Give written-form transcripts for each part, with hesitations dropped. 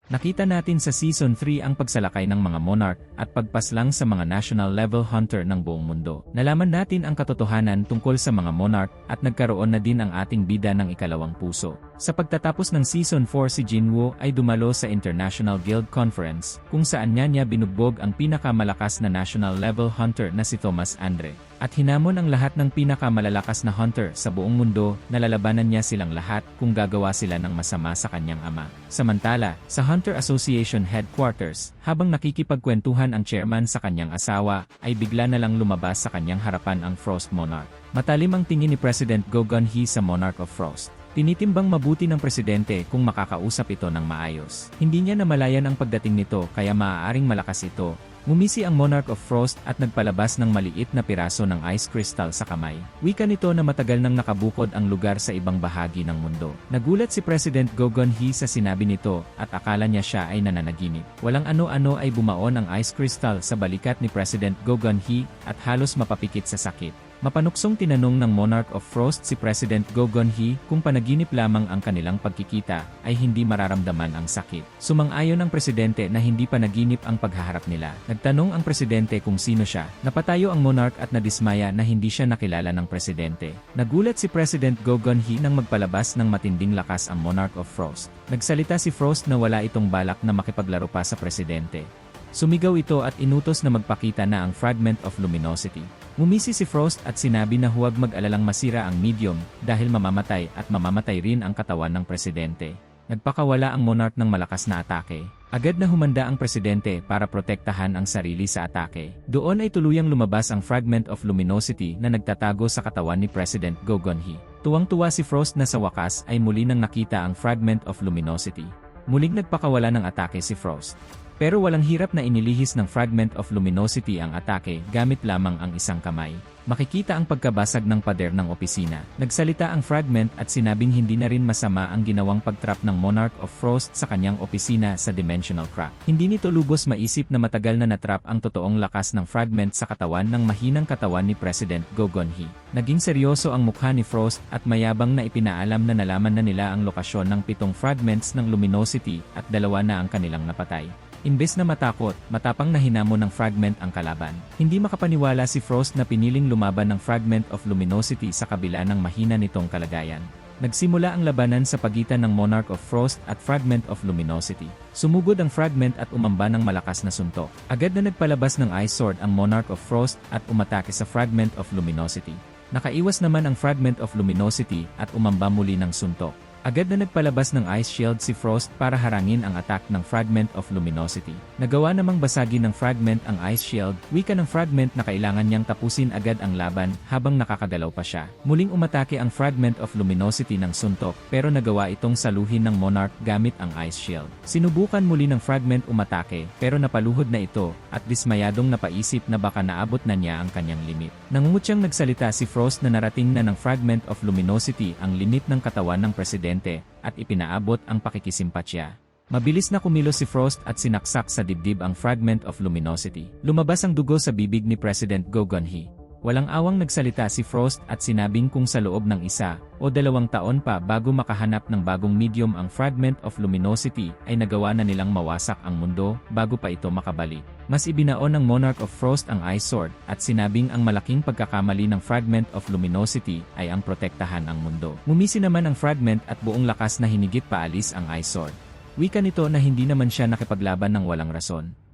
Nakita natin sa Season 3 ang pagsalakay ng mga monarch at pagpaslang sa mga national level hunter ng buong mundo. Nalaman natin ang katotohanan tungkol sa mga monarch at nagkaroon na din ang ating bida ng ikalawang puso. Sa pagtatapos ng Season 4 si Jinwoo ay dumalo sa International Guild Conference kung saan niya binugbog ang pinakamalakas na national level hunter na si Thomas Andre. At hinamon ang lahat ng pinakamalalakas na hunter sa buong mundo na lalabanan niya silang lahat kung gagawa sila ng masama sa kanyang ama. Samantala, sa Hunter Association Headquarters, habang nakikipagkwentuhan ang chairman sa kanyang asawa, ay bigla na lang lumabas sa kanyang harapan ang Frost Monarch. Matalim ang tingin ni President Go Gun-hee sa Monarch of Frost. Tinitimbang mabuti ng presidente kung makakausap ito ng maayos. Hindi niya namalayan ang pagdating nito kaya maaaring malakas ito. Ngumisi ang Monarch of Frost at nagpalabas ng maliit na piraso ng ice crystal sa kamay. Wika nito na matagal nang nakabukod ang lugar sa ibang bahagi ng mundo. Nagulat si President Go Gun-hee sa sinabi nito at akala niya siya ay nananaginip. Walang ano-ano ay bumaon ang ice crystal sa balikat ni President Go Gun-hee at halos mapapikit sa sakit. Mapanuksong tinanong ng Monarch of Frost si President Go Gun-hee kung panaginip lamang ang kanilang pagkikita ay hindi mararamdaman ang sakit. Sumang-ayon ang presidente na hindi panaginip ang paghaharap nila. Nagtanong ang presidente kung sino siya. Napatayo ang monarch at nadismaya na hindi siya nakilala ng presidente. Nagulat si President Go Gun-hee nang magpalabas ng matinding lakas ang Monarch of Frost. Nagsalita si Frost na wala itong balak na makipaglaro pa sa presidente. Sumigaw ito at inutos na magpakita na ang Fragment of Luminosity. Ngumisi si Frost at sinabi na huwag mag-alalang masira ang medium dahil mamamatay at mamamatay rin ang katawan ng presidente. Nagpakawala ang monarch ng malakas na atake. Agad na humanda ang presidente para protektahan ang sarili sa atake. Doon ay tuluyang lumabas ang Fragment of Luminosity na nagtatago sa katawan ni President Go Gun-hee. Tuwang-tuwa si Frost na sa wakas ay muli nang nakita ang Fragment of Luminosity. Muling nagpakawala ng atake si Frost. Pero walang hirap na inilihis ng Fragment of Luminosity ang atake gamit lamang ang isang kamay. Makikita ang pagkabasag ng pader ng opisina. Nagsalita ang Fragment at sinabing hindi na rin masama ang ginawang pagtrap ng Monarch of Frost sa kanyang opisina sa Dimensional Crack. Hindi nito lubos maisip na matagal na natrap ang totoong lakas ng Fragment sa katawan ng mahinang katawan ni President Go Gun-hee. Naging seryoso ang mukha ni Frost at mayabang na ipinaalam na nalaman na nila ang lokasyon ng 7 fragments ng luminosity at 2 na ang kanilang napatay. Imbes na matakot, matapang na hinamon ng Fragment ang kalaban. Hindi makapaniwala si Frost na piniling lumaban ng Fragment of Luminosity sa kabila ng mahina nitong kalagayan. Nagsimula ang labanan sa pagitan ng Monarch of Frost at Fragment of Luminosity. Sumugod ang Fragment at umamba ng malakas na suntok. Agad na nagpalabas ng Ice Sword ang Monarch of Frost at umatake sa Fragment of Luminosity. Nakaiwas naman ang Fragment of Luminosity at umamba muli ng suntok. Agad na nagpalabas ng Ice Shield si Frost para harangin ang attack ng Fragment of Luminosity. Nagawa namang basagin ng Fragment ang Ice Shield, wika ng Fragment na kailangan niyang tapusin agad ang laban habang nakakagalaw pa siya. Muling umatake ang Fragment of Luminosity ng suntok pero nagawa itong saluhin ng Monarch gamit ang Ice Shield. Sinubukan muli ng Fragment umatake pero napaluhod na ito at dismayadong napaisip na baka naabot na niya ang kanyang limit. Nangungutyang nagsalita si Frost na narating na ng Fragment of Luminosity ang limit ng katawan ng presidente at ipinaabot ang pakikisimpatya. Mabilis na kumilos si Frost at sinaksak sa dibdib ang Fragment of Luminosity. Lumabas ang dugo sa bibig ni President Go Gun-hee. Walang awang nagsalita si Frost at sinabing kung sa loob ng 1 o 2 taon pa bago makahanap ng bagong medium ang Fragment of Luminosity ay nagawa na nilang mawasak ang mundo bago pa ito makabalik. Mas ibinaon ng Monarch of Frost ang Ice Sword at sinabing ang malaking pagkakamali ng Fragment of Luminosity ay ang protektahan ang mundo. Ngumisi naman ang Fragment at buong lakas na hinigit paalis ang Ice Sword. Wika nito na hindi naman siya nakipaglaban ng walang rason.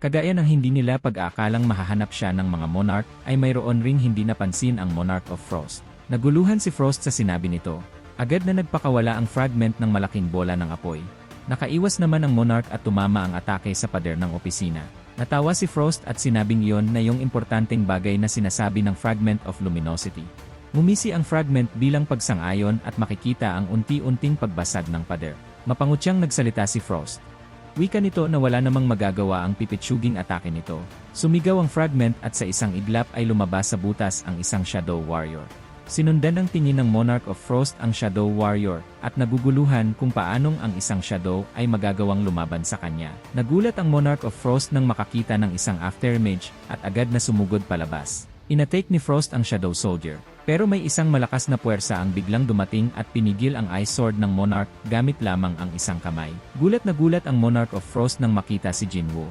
Kagaya ng hindi nila pag-aakalang mahahanap siya ng mga monarch, ay mayroon ring hindi napansin ang Monarch of Frost. Naguluhan si Frost sa sinabi nito. Agad na nagpakawala ang Fragment ng malaking bola ng apoy. Nakaiwas naman ang monarch at tumama ang atake sa pader ng opisina. Natawa si Frost at sinabing iyon na yung importanteng bagay na sinasabi ng Fragment of Luminosity. Ngumisi ang Fragment bilang pagsang-ayon at makikita ang unti-unting pagbasag ng pader. Mapangutyang nagsalita si Frost. Wika nito na wala namang magagawa ang pipitsuging atake nito. Sumigaw ang Fragment at sa isang iglap ay lumabas sa butas ang isang Shadow Warrior. Sinundan ng tingin ng Monarch of Frost ang Shadow Warrior at naguguluhan kung paanong ang isang Shadow ay magagawang lumaban sa kanya. Nagulat ang Monarch of Frost nang makakita ng isang afterimage at agad na sumugod palabas. Inatake ni Frost ang Shadow Soldier. Pero may isang malakas na puwersa ang biglang dumating at pinigil ang Ice Sword ng Monarch gamit lamang ang isang kamay. Gulat na gulat ang Monarch of Frost nang makita si Jinwoo.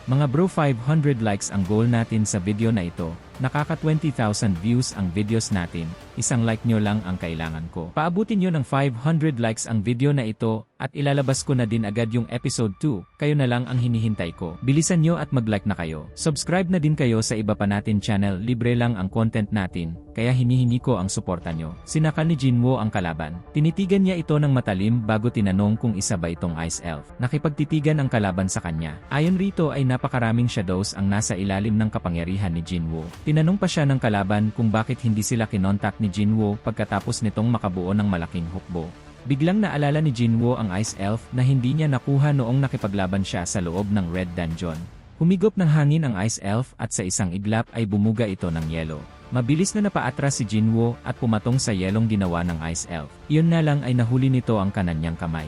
Mga bro, 500 likes ang goal natin sa video na ito. Nakaka 20,000 views ang videos natin. Isang like nyo lang ang kailangan ko. Paabutin nyo ng 500 likes ang video na ito at ilalabas ko na din agad yung episode 2. Kayo na lang ang hinihintay ko. Bilisan nyo at mag-like na kayo. Subscribe na din kayo sa iba pa natin channel. Libre lang ang content natin. Kaya hinihingi ko ang suporta nyo. Sinakal ni Jinwoo ang kalaban. Tinitigan niya ito ng matalim bago tinanong kung isa ba itong Ice Elf. Nakipagtitigan ang kalaban sa kanya. Ayon rito ay napakaraming shadows ang nasa ilalim ng kapangyarihan ni Jinwoo. Tinanong pa siya ng kalaban kung bakit hindi sila kinontak ni Jinwoo pagkatapos nitong makabuo ng malaking hukbo. Biglang naalala ni Jinwoo ang Ice Elf na hindi niya nakuha noong nakipaglaban siya sa loob ng Red Dungeon. Humigop ng hangin ang Ice Elf at sa isang iglap ay bumuga ito ng yelo. Mabilis na napaatras si Jinwoo at pumatong sa yelong ginawa ng Ice Elf. Iyon na lang ay nahuli nito ang kananyang kamay.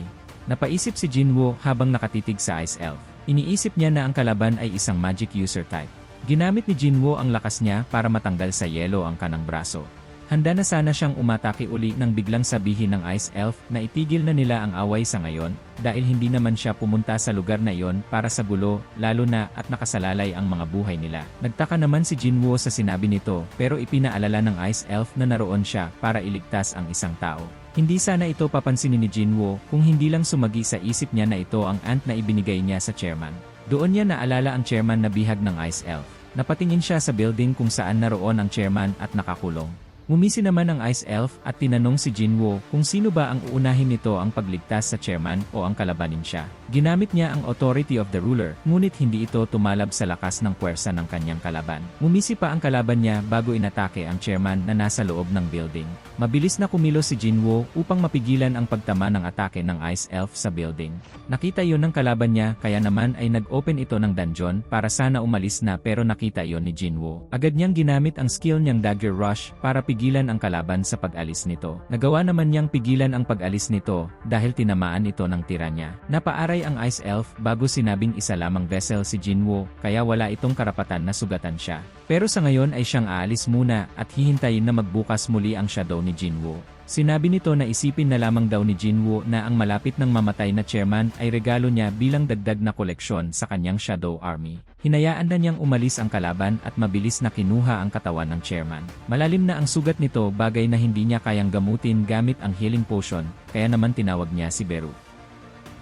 Napaisip si Jinwoo habang nakatitig sa Ice Elf. Iniisip niya na ang kalaban ay isang magic user type. Ginamit ni Jinwoo ang lakas niya para matanggal sa yelo ang kanang braso. Handa na sana siyang umatake uli nang biglang sabihin ng Ice Elf na itigil na nila ang away sa ngayon dahil hindi naman siya pumunta sa lugar na iyon para sa gulo, lalo na at nakasalalay ang mga buhay nila. Nagtaka naman si Jinwoo sa sinabi nito pero ipinaalala ng Ice Elf na naroon siya para iligtas ang isang tao. Hindi sana ito papansinin ni Jinwoo kung hindi lang sumagi sa isip niya na ito ang ant na ibinigay niya sa chairman. Doon niya naalala ang chairman na bihag ng Ice Elf. Napatingin siya sa building kung saan naroon ang chairman at nakakulong. Ngumisi naman ang Ice Elf at tinanong si Jinwoo kung sino ba ang uunahin nito ang pagligtas sa chairman o ang kalabanin siya. Ginamit niya ang authority of the ruler, ngunit hindi ito tumalab sa lakas ng puwersa ng kanyang kalaban. Ngumisi pa ang kalaban niya bago inatake ang chairman na nasa loob ng building. Mabilis na kumilos si Jinwoo upang mapigilan ang pagtama ng atake ng Ice Elf sa building. Nakita yon ng kalaban niya kaya naman ay nag-open ito ng dungeon para sana umalis na pero nakita yon ni Jinwoo. Agad niyang ginamit ang skill niyang Dagger Rush para pigilan ang kalaban sa pag-alis nito. Nagawa naman niyang pigilan ang pag-alis nito dahil tinamaan ito ng tira niya. Napaaray ang Ice Elf bago sinabing isa lamang vessel si Jinwoo kaya wala itong karapatan na sugatan siya. Pero sa ngayon ay siyang aalis muna at hihintayin na magbukas muli ang shadow ni Jinwoo. Sinabi nito na isipin na lamang daw ni Jinwoo na ang malapit ng mamatay na chairman ay regalo niya bilang dagdag na koleksyon sa kanyang Shadow Army. Hinayaan na niyang umalis ang kalaban at mabilis na kinuha ang katawan ng chairman. Malalim na ang sugat nito bagay na hindi niya kayang gamutin gamit ang healing potion, kaya naman tinawag niya si Beru.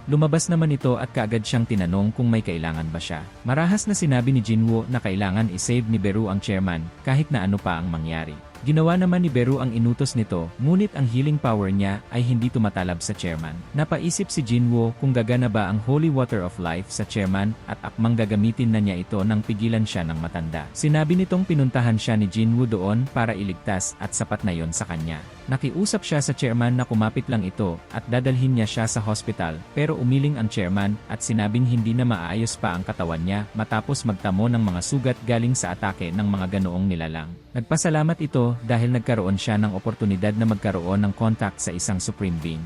Lumabas naman ito at kaagad siyang tinanong kung may kailangan ba siya. Marahas na sinabi ni Jinwoo na kailangan i-save ni Beru ang chairman kahit na ano pa ang mangyari. Ginawa naman ni Beru ang inutos nito, ngunit ang healing power niya ay hindi tumatalab sa chairman. Napaisip si Jinwoo kung gagana ba ang Holy Water of Life sa chairman at akmang gagamitin na niya ito nang pigilan siya ng matanda. Sinabi nitong pinuntahan siya ni Jinwoo doon para iligtas at sapat na yon sa kanya. Nakiusap siya sa chairman na kumapit lang ito at dadalhin niya siya sa hospital pero umiling ang chairman at sinabing hindi na maayos pa ang katawan niya matapos magtamo ng mga sugat galing sa atake ng mga ganoong nilalang. Nagpasalamat ito dahil nagkaroon siya ng oportunidad na magkaroon ng contact sa isang Supreme Being.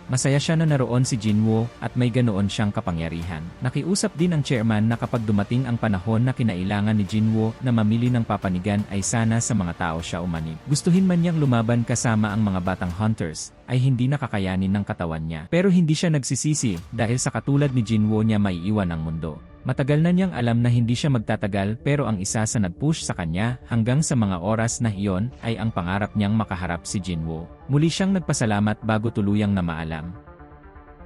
Masaya siya na naroon si Jinwoo at may ganoon siyang kapangyarihan. Nakiusap din ang chairman na kapag dumating ang panahon na kinailangan ni Jinwoo na mamili ng papanigan ay sana sa mga tao siya umanib. Gustuhin man niyang lumaban kasama ang mga batang hunters, ay hindi nakakayanin ng katawan niya. Pero hindi siya nagsisisi dahil sa katulad ni Jinwoo niya maiiwan ang mundo. Matagal na niyang alam na hindi siya magtatagal pero ang isa sa nag-push sa kanya hanggang sa mga oras na iyon ay ang pangarap niyang makaharap si Jinwoo. Muli siyang nagpasalamat bago tuluyang na maalam.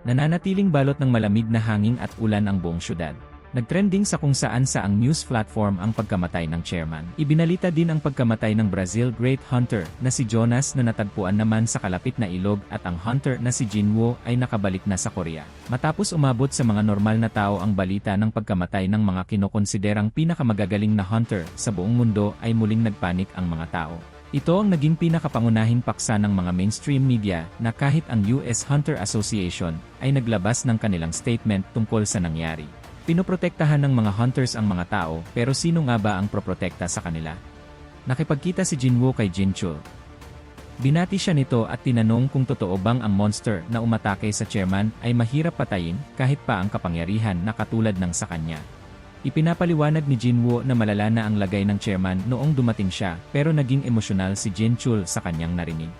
Nananatiling balot ng malamig na hangin at ulan ang buong syudad. Nagtrending sa kung saan sa ang news platform ang pagkamatay ng chairman. Ibinalita din ang pagkamatay ng Brazil Great Hunter na si Jonas na natagpuan naman sa kalapit na ilog at ang hunter na si Jinwoo ay nakabalik na sa Korea. Matapos umabot sa mga normal na tao ang balita ng pagkamatay ng mga kinokonsiderang pinakamagagaling na hunter sa buong mundo ay muling nagpanik ang mga tao. Ito ang naging pinakapangunahing paksa ng mga mainstream media na kahit ang US Hunter Association ay naglabas ng kanilang statement tungkol sa nangyari. Pinoprotektahan ng mga hunters ang mga tao pero sino nga ba ang proprotekta sa kanila? Nakipagkita si Jinwoo kay Jinchul. Binati siya nito at tinanong kung totoo bang ang monster na umatake sa chairman ay mahirap patayin kahit pa ang kapangyarihan na katulad ng sa kanya. Ipinapaliwanag ni Jinwoo na malala na ang lagay ng chairman noong dumating siya, pero naging emosyonal si Jinchul sa kanyang narinig.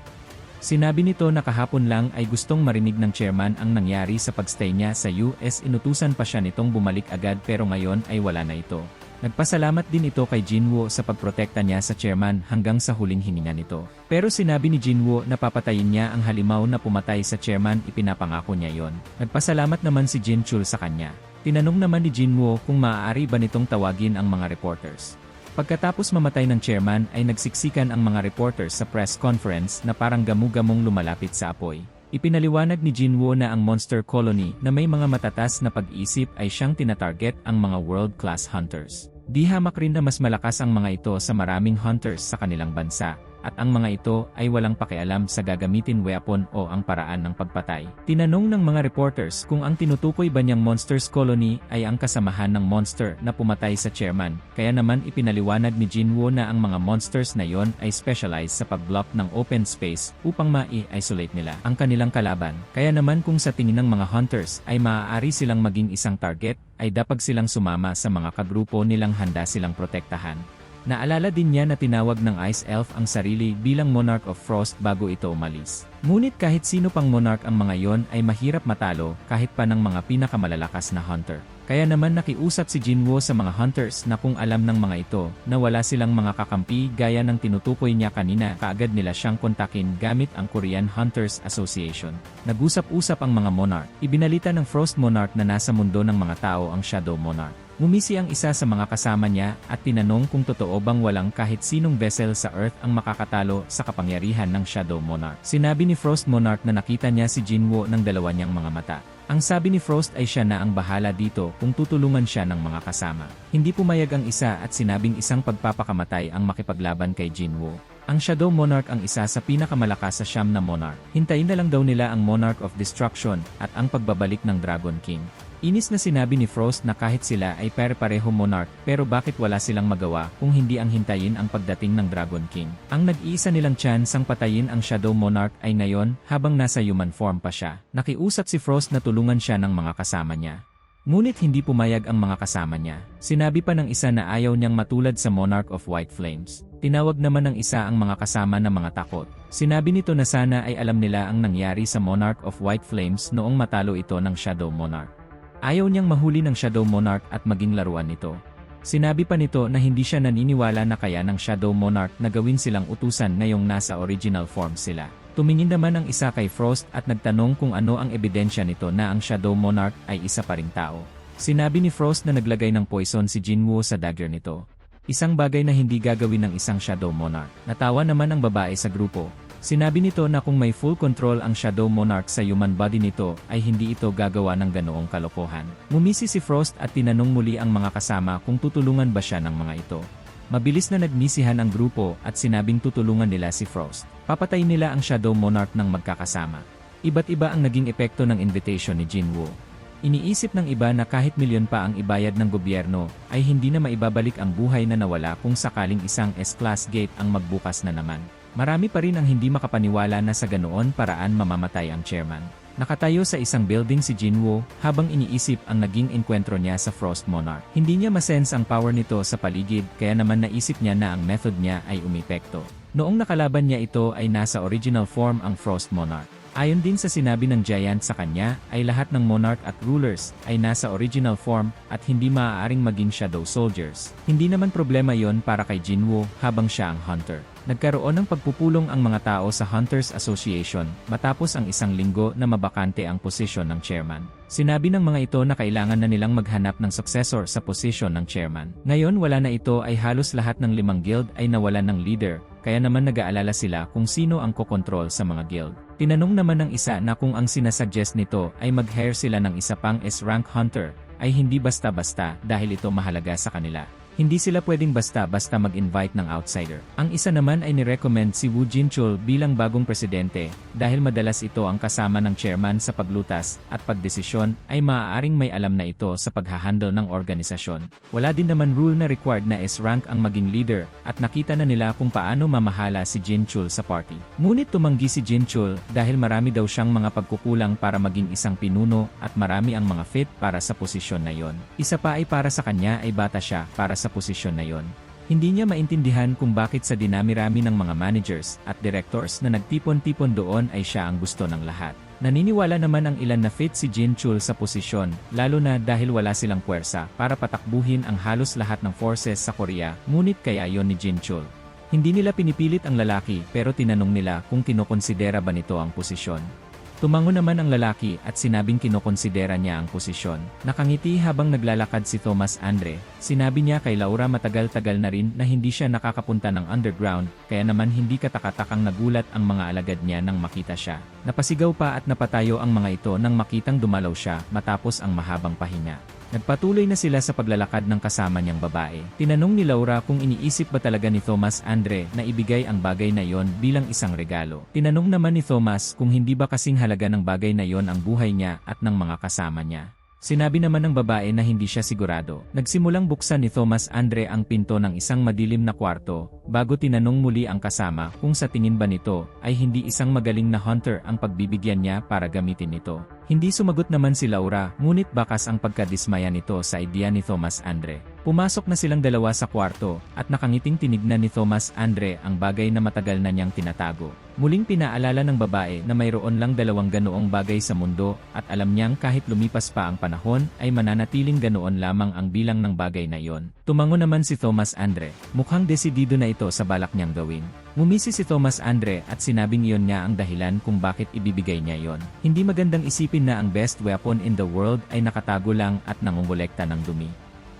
Sinabi nito na kahapon lang ay gustong marinig ng chairman ang nangyari sa pagstay niya sa US. Inutusan pa siya nitong bumalik agad pero ngayon ay wala na ito. Nagpasalamat din ito kay Jinwoo sa pagprotekta niya sa chairman hanggang sa huling hininga nito. Pero sinabi ni Jinwoo na papatayin niya ang halimaw na pumatay sa chairman. Ipinapangako niya yon. Nagpasalamat naman si Jinchul sa kanya. Tinanong naman ni Jinwoo kung maaari ba nitong tawagin ang mga reporters. Pagkatapos mamatay ng chairman ay nagsiksikan ang mga reporters sa press conference na parang gamu-gamong lumalapit sa apoy. Ipinaliwanag ni Jinwoo na ang monster colony na may mga matatas na pag-isip ay siyang tinatarget ang mga world-class hunters. Di hamak rin na mas malakas ang mga ito sa maraming hunters sa kanilang bansa, at ang mga ito ay walang pakialam sa gagamitin weapon o ang paraan ng pagpatay. Tinanong ng mga reporters kung ang tinutukoy ba niyang monsters colony ay ang kasamahan ng monster na pumatay sa chairman, kaya naman ipinaliwanag ni Jinwoo na ang mga monsters na yon ay specialized sa pag-block ng open space upang ma-isolate nila ang kanilang kalaban. Kaya naman kung sa tingin ng mga hunters ay maaari silang maging isang target, ay dapat silang sumama sa mga kagrupo nilang handa silang protektahan. Naalala din niya na tinawag ng Ice Elf ang sarili bilang Monarch of Frost bago ito umalis. Ngunit kahit sino pang monarch ang mga yon ay mahirap matalo kahit pa ng mga pinakamalalakas na hunter. Kaya naman nakiusap si Jinwoo sa mga hunters na kung alam ng mga ito na wala silang mga kakampi gaya ng tinutukoy niya kanina, kaagad nila siyang kontakin gamit ang Korean Hunters Association. Nag-usap-usap ang mga monarch. Ibinalita ng Frost Monarch na nasa mundo ng mga tao ang Shadow Monarch. Ngumisi ang isa sa mga kasama niya at tinanong kung totoo bang walang kahit sinong vessel sa Earth ang makakatalo sa kapangyarihan ng Shadow Monarch. Sinabi ni Frost Monarch na nakita niya si Jinwoo ng dalawa niyang mga mata. Ang sabi ni Frost ay siya na ang bahala dito kung tutulungan siya ng mga kasama. Hindi pumayag ang isa at sinabing isang pagpapakamatay ang makipaglaban kay Jinwoo. Ang Shadow Monarch ang isa sa pinakamalakas sa siyam na monarch. Hintayin na lang daw nila ang Monarch of Destruction at ang pagbabalik ng Dragon King. Inis na sinabi ni Frost na kahit sila ay pare-pareho monarch pero bakit wala silang magawa kung hindi ang hintayin ang pagdating ng Dragon King. Ang nag-iisa nilang chance ang patayin ang Shadow Monarch ay ngayon habang nasa human form pa siya. Nakiusap si Frost na tulungan siya ng mga kasama niya. Ngunit hindi pumayag ang mga kasama niya. Sinabi pa ng isa na ayaw niyang matulad sa Monarch of White Flames. Tinawag naman ng isa ang mga kasama na mga takot. Sinabi nito na sana ay alam nila ang nangyari sa Monarch of White Flames noong matalo ito ng Shadow Monarch. Ayaw niyang mahuli ng Shadow Monarch at maging laruan nito. Sinabi pa nito na hindi siya naniniwala na kaya ng Shadow Monarch na gawin silang utusan ngayong nasa original form sila. Tumingin naman ang isa kay Frost at nagtanong kung ano ang ebidensya nito na ang Shadow Monarch ay isa pa ring tao. Sinabi ni Frost na naglagay ng poison si Jinwoo sa dagger nito. Isang bagay na hindi gagawin ng isang Shadow Monarch. Natawa naman ang babae sa grupo. Sinabi nito na kung may full control ang Shadow Monarch sa human body nito ay hindi ito gagawa ng ganoong kalokohan. Ngumisi si Frost at tinanong muli ang mga kasama kung tutulungan ba siya ng mga ito. Mabilis na nagmisihan ang grupo at sinabing tutulungan nila si Frost. Papatayin nila ang Shadow Monarch ng magkakasama. Iba't iba ang naging epekto ng invitation ni Jinwoo. Iniisip ng iba na kahit milyon pa ang ibayad ng gobyerno, ay hindi na maibabalik ang buhay na nawala kung sakaling isang S-Class gate ang magbukas na naman. Marami pa rin ang hindi makapaniwala na sa ganoon paraan mamamatay ang chairman. Nakatayo sa isang building si Jinwoo habang iniisip ang naging enkwentro niya sa Frost Monarch. Hindi niya masense ang power nito sa paligid kaya naman naisip niya na ang method niya ay umepekto. Noong nakalaban niya ito ay nasa original form ang Frost Monarch. Ayon din sa sinabi ng Giant sa kanya, ay lahat ng monarch at rulers ay nasa original form at hindi maaaring maging shadow soldiers. Hindi naman problema yon para kay Jinwoo habang siya ang hunter. Nagkaroon ng pagpupulong ang mga tao sa Hunters Association matapos ang isang linggo na mabakante ang posisyon ng chairman. Sinabi ng mga ito na kailangan na nilang maghanap ng successor sa posisyon ng chairman. Ngayon wala na ito ay halos lahat ng 5 guild ay nawalan ng leader, kaya naman nag-aalala sila kung sino ang kokontrol sa mga guild. Tinanong naman ng isa na kung ang sinasuggest nito ay mag-hire sila ng isa pang S-rank hunter, ay hindi basta-basta dahil ito mahalaga sa kanila. Hindi sila pwedeng basta-basta mag-invite ng outsider. Ang isa naman ay nirecommend si Woo Jin-chul bilang bagong presidente dahil madalas ito ang kasama ng chairman sa paglutas at pagdesisyon ay maaaring may alam na ito sa paghahandle ng organisasyon. Wala din naman rule na required na S-rank ang maging leader at nakita na nila kung paano mamahala si Jin-chul sa party. Ngunit tumanggi si Jin-chul dahil marami daw siyang mga pagkukulang para maging isang pinuno at marami ang mga fit para sa posisyon na yon. Isa pa ay para sa kanya ay bata siya para sa posisyon na yon. Hindi niya maintindihan kung bakit sa dinami-rami ng mga managers at directors na nagtipon-tipon doon ay siya ang gusto ng lahat. Naniniwala naman ang ilan na fit si Jin-chul sa posisyon, lalo na dahil wala silang puwersa para patakbuhin ang halos lahat ng forces sa Korea, ngunit kaya yon ni Jin-chul. Hindi nila pinipilit ang lalaki pero tinanong nila kung kinokonsidera ba nito ang posisyon. Tumango naman ang lalaki at sinabing kinokonsidera niya ang posisyon. Nakangiti habang naglalakad si Thomas Andre. Sinabi niya kay Laura matagal-tagal na rin na hindi siya nakakapunta ng underground, kaya naman hindi katakatakang nagulat ang mga alagad niya nang makita siya. Napasigaw pa at napatayo ang mga ito nang makitang dumalaw siya matapos ang mahabang pahinga. Nagpatuloy na sila sa paglalakad ng kasama niyang babae. Tinanong ni Laura kung iniisip ba talaga ni Thomas Andre na ibigay ang bagay na yon bilang isang regalo. Tinanong naman ni Thomas kung hindi ba kasing halaga ng bagay na yon ang buhay niya at ng mga kasama niya. Sinabi naman ng babae na hindi siya sigurado. Nagsimulang buksan ni Thomas Andre ang pinto ng isang madilim na kwarto, bago tinanong muli ang kasama kung sa tingin ba nito ay hindi isang magaling na hunter ang pagbibigyan niya para gamitin ito. Hindi sumagot naman si Laura, ngunit bakas ang pagkadismaya nito sa idea ni Thomas Andre. Pumasok na silang dalawa sa kwarto, at nakangiting tinignan ni Thomas Andre ang bagay na matagal na niyang tinatago. Muling pinaalala ng babae na mayroon lang dalawang ganoong bagay sa mundo, at alam niyang kahit lumipas pa ang panahon, ay mananatiling ganoon lamang ang bilang ng bagay na iyon. Tumango naman si Thomas Andre. Mukhang desidido na ito sa balak niyang gawin. Ngumisi si Thomas Andre at sinabing iyon nga ang dahilan kung bakit ibibigay niya iyon. Hindi magandang isipin na ang best weapon in the world ay nakatago lang at nangungolekta ng dumi.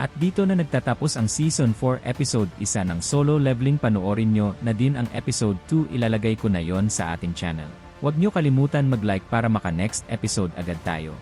At dito na nagtatapos ang Season 4 Episode 1 ng Solo Leveling. Panoorin nyo na din ang Episode 2, ilalagay ko na yon sa ating channel. Huwag nyo kalimutan mag-like para maka next episode agad tayo.